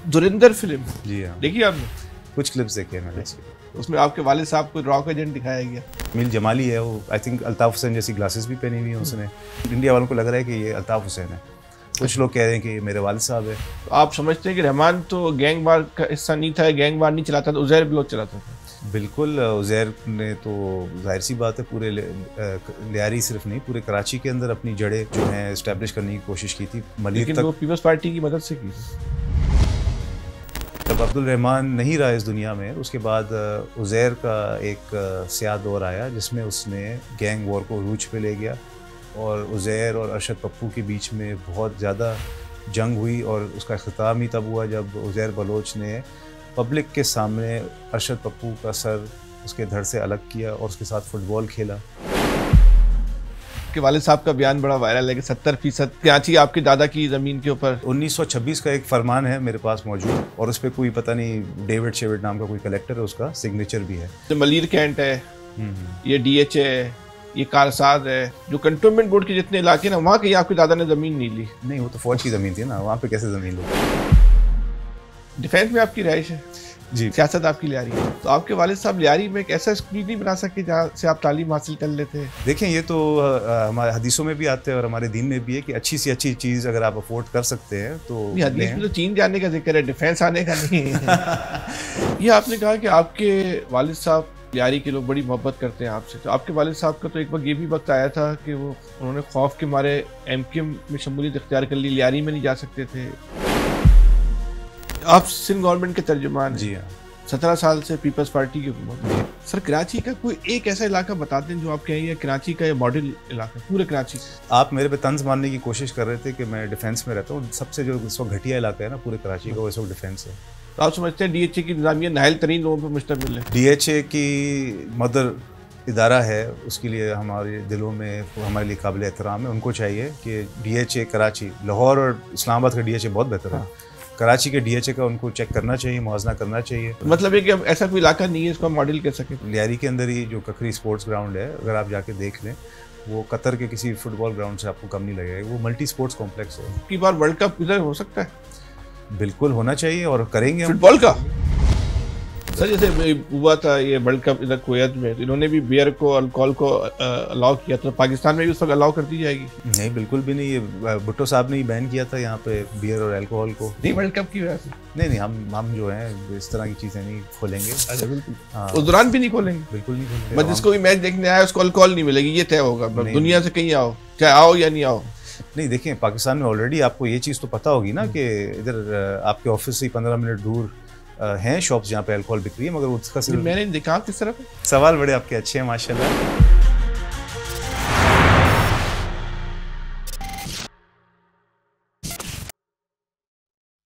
धुरंधर film जी हाँ, देखिए आपने? कुछ क्लिप्स देखे हैं मैंने इसके। उसमें आपके वालिद साहब को रॉक एजेंट दिखाया गया। मील जमाली है वो, आई थिंक अल्ताफ हुसैन जैसी ग्लासेस भी पहनी हुई है उसने। इंडिया वालों को लग रहा है कि ये अल्ताफ हुसैन है, कुछ लोग कह रहे हैं कि ये मेरे वालिद साहब है। तो आप समझते हैं कि रहमान तो गैंग वार का हिस्सा नहीं था, गैंग वार नहीं चलाता था, उज़ैर बलोच चलाता था? बिल्कुल, उज़ैर ने तो जाहिर सी बात है पूरे लियारी सिर्फ नहीं, पूरे कराची के अंदर अपनी जड़ें जो हैं इस्टेब्लिश करने की कोशिश की थी। मलिर लेकिन तक वो पीपल्स पार्टी की मदद से की। जब अब्दुल रहमान नहीं रहा इस दुनिया में, उसके बाद उज़ैर का एक स्याह दौर आया जिसमें उसने गैंग वॉर को रूज पे ले गया और उज़ैर और अरशद पप्पू के बीच में बहुत ज़्यादा जंग हुई। और उसका ख़िताम ही तब हुआ जब उज़ैर बलोच ने पब्लिक के सामने अरशद पप्पू का सर उसके धड़ से अलग किया और उसके साथ फुटबॉल खेला। के वालिद साहब का बयान बड़ा वायरल है कि 70% कराची आपके दादा की ज़मीन के ऊपर। 1926 का एक फरमान है मेरे पास मौजूद और उस पर कोई पता नहीं डेविड शेविड नाम का कोई कलेक्टर है, उसका सिग्नेचर भी है। जो मलिर कैंट है, ये DH है, ये कारसाज है, जो कंटोनमेंट बोर्ड के जितने इलाके ना, वहाँ कहीं आपके दादा ने ज़मीन नहीं ली? नहीं, वो तो फौज की ज़मीन थी ना, वहाँ पे कैसे ज़मीन लो। डिफेंस में आपकी रहाइश है जी, सियासत आपकी लियारी है, तो आपके वालिद साहब लियारी में एक ऐसा स्कूल नहीं बना सके जहाँ से आप तालीम हासिल कर लेते हैं? देखें, ये तो हमारे हदीसों में भी आते हैं और हमारे दीन में भी है कि अच्छी सी अच्छी चीज़ अगर आप अफोर्ड कर सकते हैं तो। हदीस में तो चीन जाने का जिक्र है, डिफेंस आने का नहीं है। ये आपने कहा कि आपके वालिद साहब लियारी के लोग बड़ी मोहब्बत करते हैं आपसे, तो आपके वालिद साहब का तो एक वक्त ये भी वक्त आया था कि वो उन्होंने खौफ के मारे MKM में शमूलियत इख्तियार कर ली, लियारी में नहीं जा सकते थे। आप सिंध गवर्नमेंट के तर्जुमान? जी हाँ, 17 साल से पीपल्स पार्टी की हुकूमत। सर, कराची का कोई एक ऐसा इलाका बता दें जो आप कहेंगे कराची का ये मॉडल इलाका, पूरे कराची। आप मेरे पे तंज मारने की कोशिश कर रहे थे कि मैं डिफेंस में रहता हूँ। सबसे जो इस वक्त घटिया इलाका है ना पूरे कराची का, वो इस वक्त डिफेंस है। तो आप समझते हैं DHA की निज़ामिया नाहल तरीन लोगों पर मुश्तमिल है? DHA की मदर इदारा है, उसके लिए हमारे दिलों में हमारे लिए काबिल एहतराम है। उनको चाहिए कि DHA कराची, लाहौर और इस्लामाबाद का DHA बहुत बेहतर है, कराची के DHA का उनको चेक करना चाहिए, मुआवजा करना चाहिए। मतलब है कि अब ऐसा कोई इलाका नहीं है इसको हम मॉडल कह सकें? लियारी के अंदर ही जो ककरी स्पोर्ट्स ग्राउंड है, अगर आप जाके देख लें, वो कतर के किसी फुटबॉल ग्राउंड से आपको कम नहीं लगेगा। वो मल्टी स्पोर्ट्स कॉम्प्लेक्स है। की बार वर्ल्ड कप इधर हो सकता है? बिल्कुल होना चाहिए और करेंगे हम। फुटबॉल का? सर, जैसे हुआ था ये वर्ल्ड कप इधर कुवैत में, तो इन्होंने भी बियर को, अल्कोहल को अलाउ किया, तो पाकिस्तान में भी उस वक्त अलाउ कर दी जाएगी? नहीं, बिल्कुल भी नहीं। ये भुट्टो साहब ने ही बैन किया था यहाँ पे बियर और अल्कोहल को। नहीं, वर्ल्ड कप की वजह से? नहीं, हम जो हैं इस तरह की चीज़ें नहीं खोलेंगे। अच्छा, बिल्कुल। हाँ, उस दौरान भी नहीं खोलेंगे? बिल्कुल नहीं खोलेंगे। बस जिसको भी मैच देखने आया उसको अल्कोहल नहीं मिलेगी, ये तय होगा? दुनिया से कहीं आओ, चाहे आओ या नहीं आओ। नहीं, देखिए, पाकिस्तान में ऑलरेडी आपको ये चीज़ तो पता होगी ना कि इधर आपके ऑफिस से 15 मिनट दूर हैं शॉप्स जहाँ पे अल्कोहल बिक रही है, मगर उसका सिर्फ मैंने देखा किस तरफ। सवाल बड़े आपके अच्छे हैं माशाल्लाह।